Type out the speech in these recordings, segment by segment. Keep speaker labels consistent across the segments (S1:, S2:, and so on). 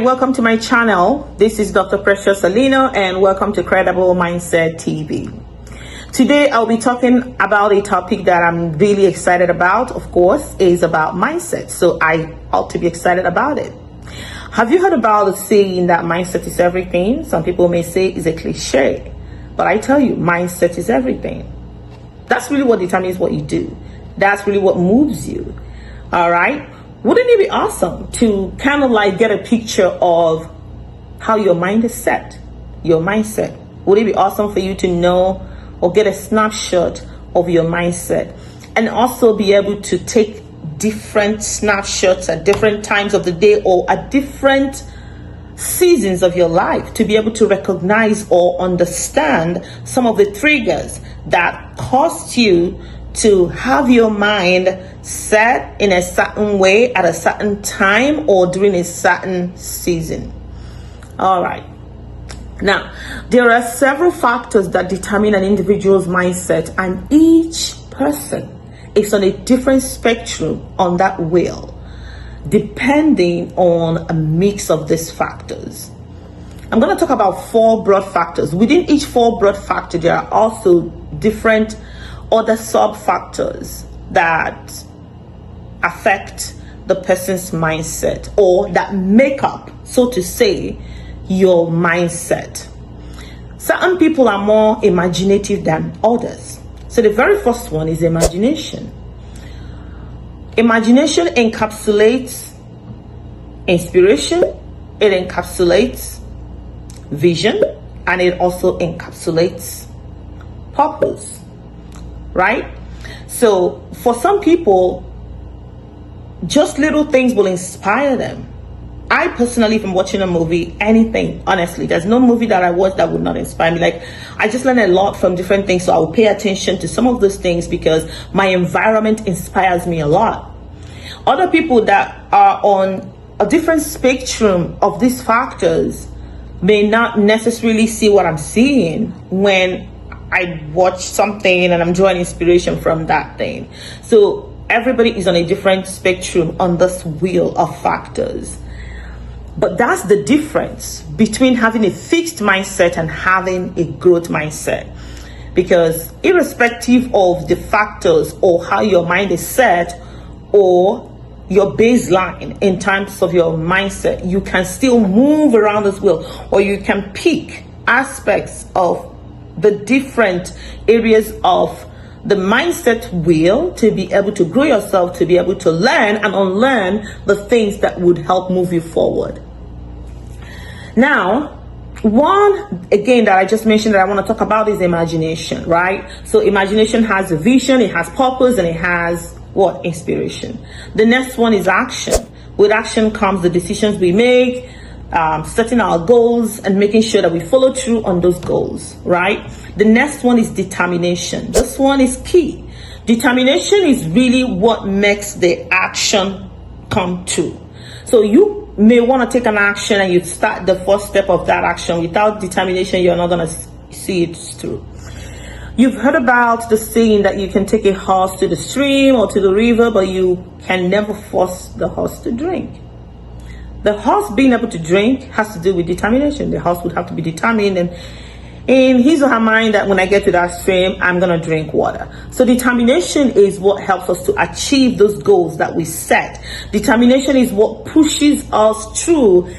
S1: welcome to my channel. This is Dr. Precious Salino and welcome to Credible Mindset TV. Today I'll be talking about a topic that I'm really excited about. Of course, is about mindset, so I ought to be excited about it. Have you heard about the saying that mindset is everything? Some people may say it's a cliche, but I tell you, mindset is everything. That's really what determines what you do. That's really what moves you. All right. Wouldn't it be awesome to kind of like get a picture of how your mind is set, your mindset? Would it be awesome for you to know or get a snapshot of your mindset, and also be able to take different snapshots at different times of the day or at different seasons of your life to be able to recognize or understand some of the triggers that caused you to have your mind set in a certain way at a certain time or during a certain season. All right. Now, there are several factors that determine an individual's mindset, and each person is on a different spectrum on that wheel, depending on a mix of these factors. I'm going to talk about 4 broad factors. Within each 4 broad factors, there are also different other sub-factors that affect the person's mindset, or that make up, so to say, your mindset. Certain people are more imaginative than others. So the very first one is imagination. Imagination encapsulates inspiration, it encapsulates vision, and it also encapsulates purpose. Right? So for some people, just little things will inspire them. I personally, from watching a movie, anything, honestly, there's no movie that I watch that would not inspire me. Like, I just learn a lot from different things, so I will pay attention to some of those things because my environment inspires me a lot. Other people that are on a different spectrum of these factors may not necessarily see what I'm seeing when I watch something and I'm drawing inspiration from that thing. So everybody is on a different spectrum on this wheel of factors. But that's the difference between having a fixed mindset and having a growth mindset. Because irrespective of the factors or how your mind is set or your baseline in terms of your mindset, you can still move around this wheel, or you can pick aspects of the different areas of the mindset wheel to be able to grow yourself, to be able to learn and unlearn the things that would help move you forward. Now, one again that I just mentioned that I want to talk about is imagination, right? So imagination has a vision, it has purpose, and it has what? Inspiration. The next one is action. With action comes the decisions we make, setting our goals and making sure that we follow through on those goals, right? The next one is determination. This one is key. Determination is really what makes the action come true. So you may want to take an action and you start the first step of that action. Without determination, you're not going to see it through. You've heard about the saying that you can take a horse to the stream or to the river, but you can never force the horse to drink. The horse being able to drink has to do with determination. The horse would have to be determined and in his or her mind that when I get to that stream, I'm going to drink water. So determination is what helps us to achieve those goals that we set. Determination is what pushes us through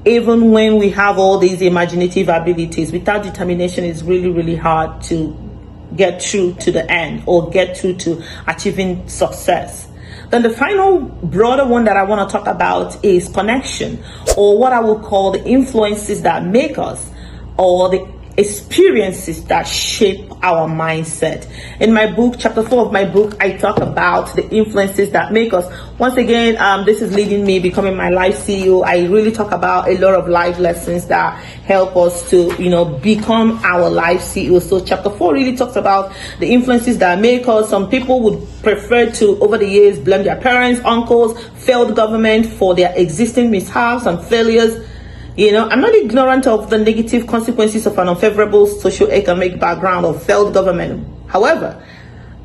S1: even when we have all these imaginative abilities. Without determination, it's really, really hard to get through to the end or get through to achieving success. Then the final broader one that I want to talk about is connection, or what I would call the influences that make us, or the experiences that shape our mindset. In my book, chapter 4 of my book, I talk about the influences that make us. Once again, this is leading me becoming my life CEO. I really talk about a lot of life lessons that help us to, become our life CEO. So chapter 4 really talks about the influences that make us. Some people would prefer to, over the years, blame their parents, uncles, failed government for their existing mishaps and failures. I'm not ignorant of the negative consequences of an unfavorable socio-economic background of failed government. However,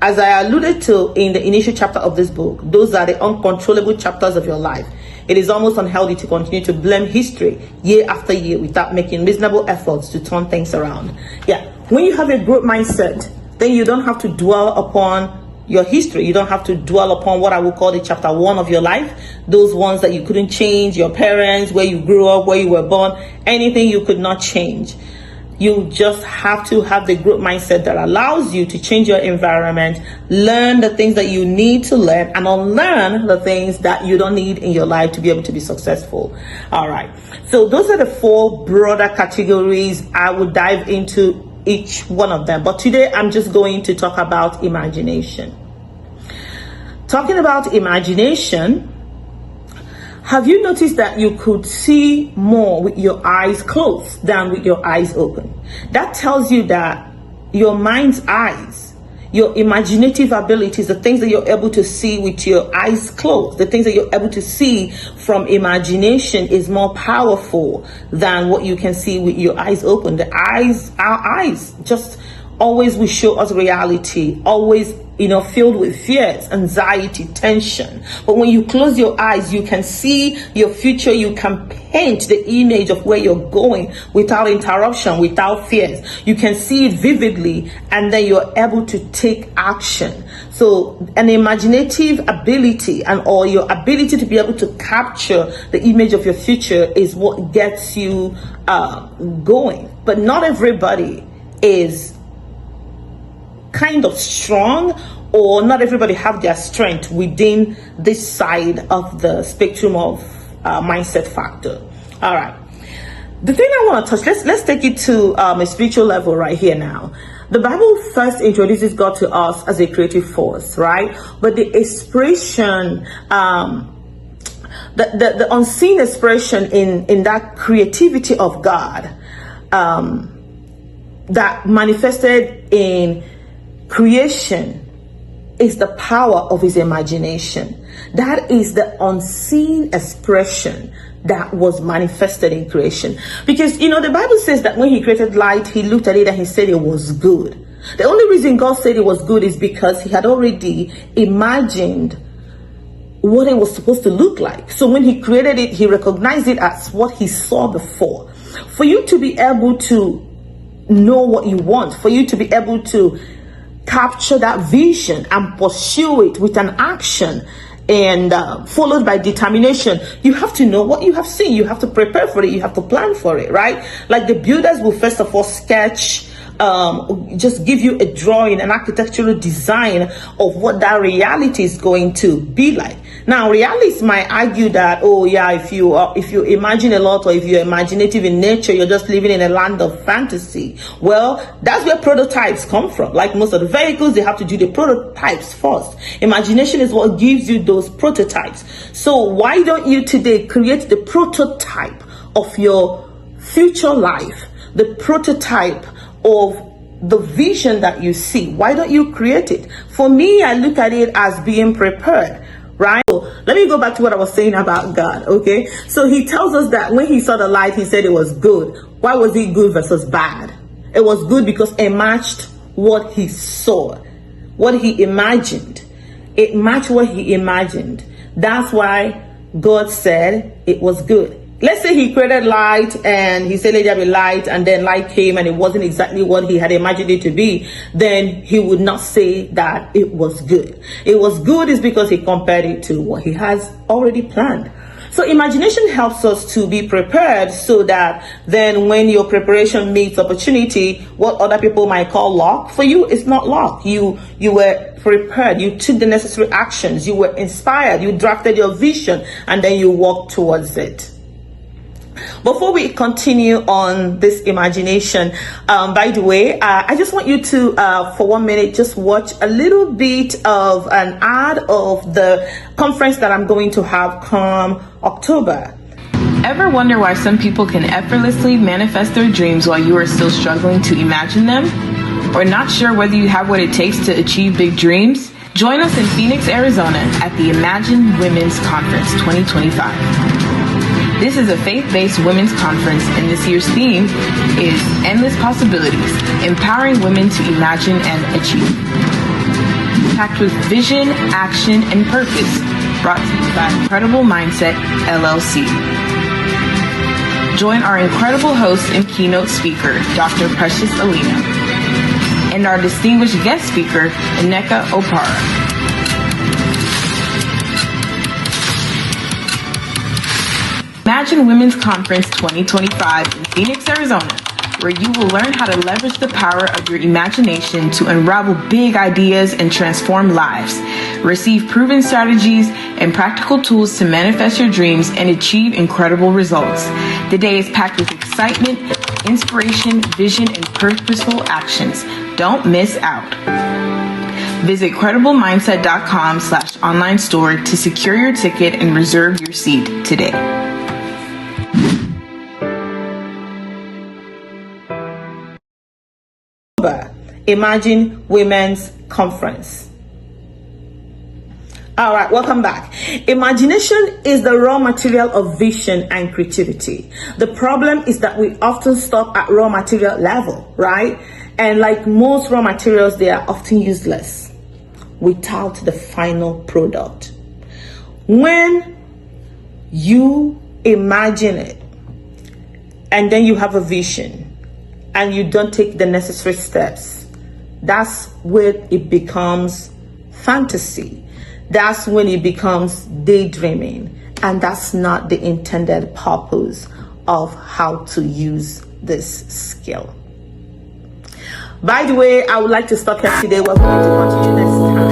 S1: as I alluded to in the initial chapter of this book, those are the uncontrollable chapters of your life. It is almost unhealthy to continue to blame history year after year without making reasonable efforts to turn things around. Yeah, when you have a growth mindset, then you don't have to dwell upon your history. You don't have to dwell upon what I would call the chapter 1 of your life, those ones that you couldn't change, your parents, where you grew up, where you were born, anything you could not change. You just have to have the growth mindset that allows you to change your environment, learn the things that you need to learn, and unlearn the things that you don't need in your life to be able to be successful. All right. So those are the 4 broader categories. I would dive into each one of them, but today I'm just going to talk about imagination. Talking about imagination, have you noticed that you could see more with your eyes closed than with your eyes open? That tells you that your mind's eyes, your imaginative abilities, the things that you're able to see with your eyes closed, the things that you're able to see from imagination is more powerful than what you can see with your eyes open. Our eyes just always will show us reality, always, filled with fears, anxiety, tension. But when you close your eyes, you can see your future. You can paint the image of where you're going without interruption, without fears. You can see it vividly, and then you're able to take action. So an imaginative ability or your ability to be able to capture the image of your future is what gets you going. But not everybody is kind of strong, or not everybody have their strength within this side of the spectrum of mindset factor. All right, the thing I want to touch, let's take it to a spiritual level right here now. The Bible first introduces God to us as a creative force, right? But the expression, the unseen expression in that creativity of God that manifested in creation is the power of his imagination. That is the unseen expression that was manifested in creation. Because, the Bible says that when he created light, he looked at it and he said it was good. The only reason God said it was good is because he had already imagined what it was supposed to look like. So when he created it, he recognized it as what he saw before. For you to be able to know what you want, for you to be able to capture that vision and pursue it with an action and followed by determination, you have to know what you have seen. You have to prepare for it. You have to plan for it, right? Like the builders will first of all sketch, just give you a drawing, an architectural design of what that reality is going to be like. Now, realists might argue that, if you imagine a lot, or if you're imaginative in nature, you're just living in a land of fantasy. Well, that's where prototypes come from. Like most of the vehicles, they have to do the prototypes first. Imagination is what gives you those prototypes. So why don't you today create the prototype of your future life, the prototype of the vision that you see? Why don't you create it? For me, I look at it as being prepared. Right? So let me go back to what I was saying about God. Okay. So he tells us that when he saw the light, he said it was good. Why was it good versus bad? It was good because it matched what he saw, what he imagined. It matched what he imagined. That's why God said it was good. Let's say he created light and he said, let there be light, and then light came and it wasn't exactly what he had imagined it to be. Then he would not say that it was good. It was good is because he compared it to what he has already planned. So imagination helps us to be prepared so that then when your preparation meets opportunity, what other people might call luck, for you, it's not luck. You were prepared. You took the necessary actions. You were inspired. You drafted your vision and then you walked towards it. Before we continue on this imagination, by the way, I just want you to, for 1 minute, just watch a little bit of an ad of the conference that I'm going to have come October.
S2: Ever wonder why some people can effortlessly manifest their dreams while you are still struggling to imagine them? Or not sure whether you have what it takes to achieve big dreams? Join us in Phoenix, Arizona at the Imagine Women's Conference 2025. This is a faith-based women's conference, and this year's theme is Endless Possibilities, Empowering Women to Imagine and Achieve. Packed with vision, action, and purpose, brought to you by Incredible Mindset, LLC. Join our incredible host and keynote speaker, Dr. Precious Alina, and our distinguished guest speaker, Nneka Opara. Imagine Women's Conference 2025 in Phoenix, Arizona, where you will learn how to leverage the power of your imagination to unravel big ideas and transform lives. Receive proven strategies and practical tools to manifest your dreams and achieve incredible results. The day is packed with excitement, inspiration, vision, and purposeful actions. Don't miss out. Visit CredibleMindset.com/online store to secure your ticket and reserve your seat today.
S1: Imagine Women's Conference. All right, welcome back. Imagination is the raw material of vision and creativity. The problem is that we often stop at raw material level, right? And like most raw materials, they are often useless without the final product. When you imagine it and then you have a vision and you don't take the necessary steps, that's when it becomes fantasy. That's when it becomes daydreaming. And that's not the intended purpose of how to use this skill. By the way, I would like to stop here today. We're going to continue next time.